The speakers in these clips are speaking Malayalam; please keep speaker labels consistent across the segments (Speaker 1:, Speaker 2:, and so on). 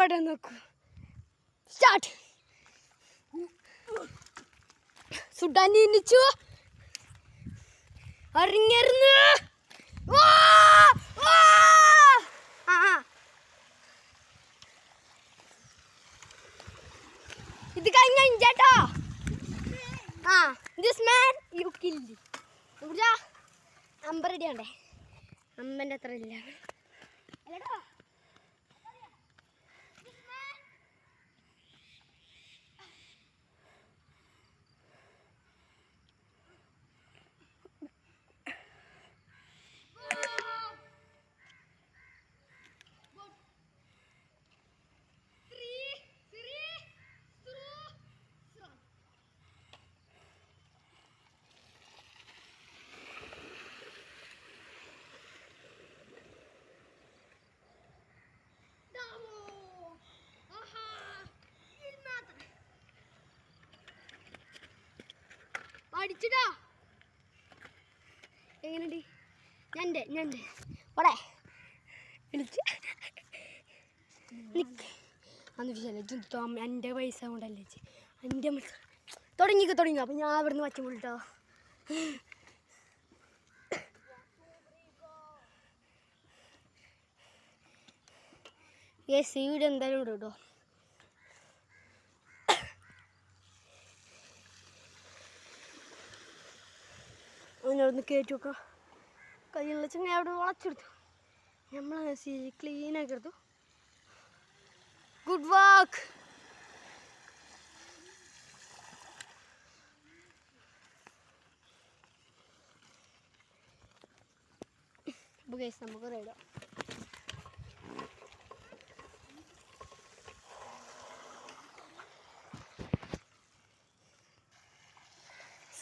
Speaker 1: ഇവിടെ നോക്കൂ. സ്റ്റാർട്ട്. സുഡാൻ നീനിച്ചു അറിഞ്ഞിരുന്നു. ഇത് കഴിഞ്ഞ ഇഞ്ചാട്ടോ. This man you killed. ഇവിടെ അമ്പ റെഡിയാണ്ടേ. അമ്പൻ്റെ അത്ര ഇല്ല. അടിച്ചിട്ടാ എങ്ങനെയുണ്ട്? ഞാൻ ഇവിടെ വിളിച്ച് അന്ന് വിശാല എൻ്റെ പൈസ കൊണ്ടല്ലേ ചേച്ചി എൻ്റെ തുടങ്ങി അപ്പം ഞാൻ ഇവിടെ നിന്ന് വച്ചു വിളിട്ടോ. വീട് എന്തായാലും ഇടും കേട്ടോ. അതിനോടൊന്ന് കയറ്റി വെക്കാം. കയ്യുള്ള ചെങ്ങ അവിടെ വളച്ചെടുത്തു. നമ്മൾ ക്ലീനാക്കി എടുത്തു. Good work. അപ്പോൾ ഗൈസ് നമുക്ക് റെഡിയാ.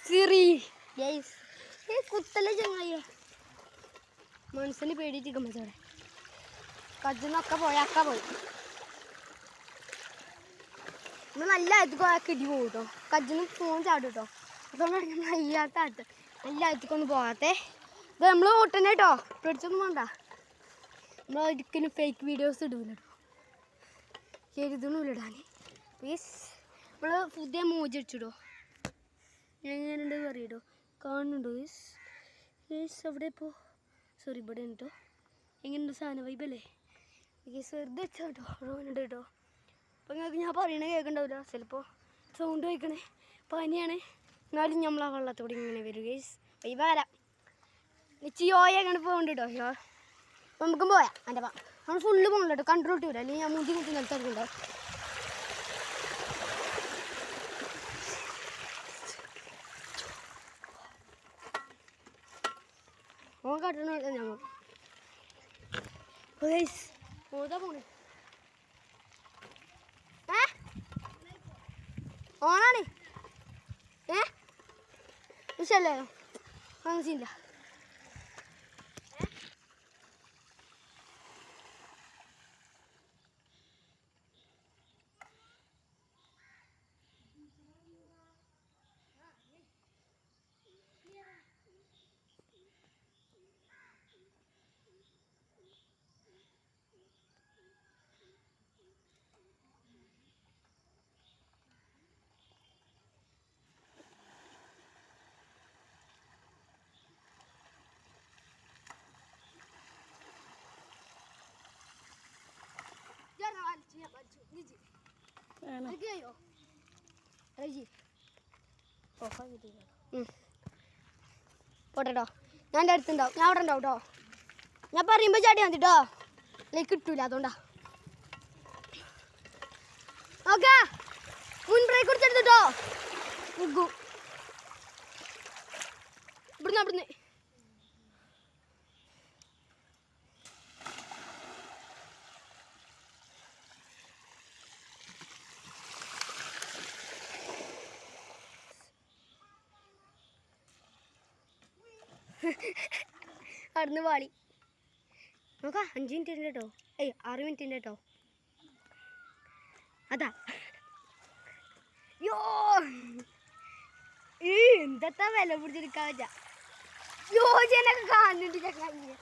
Speaker 1: സിറി ഗൈസ് കുത്തല്ലേ ചങ്ങായി. മനസ്സിന് പേടിച്ചിരിക്കും മച്ചോടെ. കജ്ജിന്നൊക്കെ പോയി അക്ക പോയി. നമ്മൾ നല്ല ആയത്തേക്ക് ഇടി പോകും കേട്ടോ. കജ്ജിന് ഫോൺ ചാടും കേട്ടോ. അതുകൊണ്ടാണ് നമ്മൾ അയ്യാത്ത ആത്ത് നല്ല ആയത്തേക്കൊന്നും പോകാത്തേ. ഇത് നമ്മൾ ഓട്ടന്നെ കേട്ടോ. പേടിച്ചൊന്നും വേണ്ട. നമ്മൾ ഒരിക്കലും ഫേക്ക് വീഡിയോസ് ഇടൂല കേട്ടോ. എഴുതണില്ല ഇടാൻ. പ്ലീസ് നമ്മൾ പുതിയ മോജി അടിച്ചിടോ. എങ്ങനെയുണ്ട് പറയട്ടോ. കാണുന്നുണ്ടോ ഗൈസ്? അവിടെ ഇപ്പോൾ സോറി ഇവിടെ കേട്ടോ. എങ്ങനെയുണ്ട് സാധനം വൈബല്ലേ ഗൈസ്? വെറുതെ വെച്ചാൽ കേട്ടോ. റോനുണ്ട് കേട്ടോ. അപ്പോൾ നിങ്ങൾക്ക് ഞാൻ പറയണേ കേൾക്കണ്ടാവില്ല. ചിലപ്പോൾ സൗണ്ട് വയ്ക്കണേ പനിയാണ്. എന്നാലും നമ്മൾ ആ വെള്ളത്തോടെ ഇങ്ങനെ വരും ഗൈസ്. വൈബ വരാം. നിശ്ചയോയ അങ്ങനെ പോകുന്നുണ്ട് കേട്ടോ. നമുക്കും പോയാം. എൻ്റെ നമ്മൾ ഫുള്ള് പോകണില്ല കേട്ടോ. കൺട്രോൾ ഇട്ട് വരാം. അല്ലെങ്കിൽ ഞാൻ മുതി നിലത്തിറക്കുന്നുണ്ടോ. ഓൻ കട്ടണ ഞങ്ങൾ ഓതാ പോണേ. ഓണാണ് വിഷയല്ലോ. മനസ്സില്ല. പോട്ടോ. ഞാൻ എൻ്റെ അടുത്തുണ്ടാവും. ഞാൻ അവിടെ ഉണ്ടാവും കേട്ടോ. ഞാൻ പറയുമ്പോൾ ചാടിയാൽ മതി കേട്ടോ. അല്ലെങ്കിൽ കിട്ടൂല. അതുകൊണ്ടാ. ഓക്കെ മുൻ ബ്രേക്ക് കുറിച്ചെടുത്തിട്ടോ. മുഗ്ഗു ഇവിടുന്ന് അവിടുന്ന് പാളി. നോക്കാം 5 മിനിറ്റ് ഉണ്ട് കേട്ടോ. 6 മിനിറ്റ് ഉണ്ട് കേട്ടോ. അതാ യോ എന്താ വില പിടിച്ചെടുക്കാൻ പറ്റാ. യോജനൊക്കെ കാണുന്നുണ്ട് ചങ്ങായി.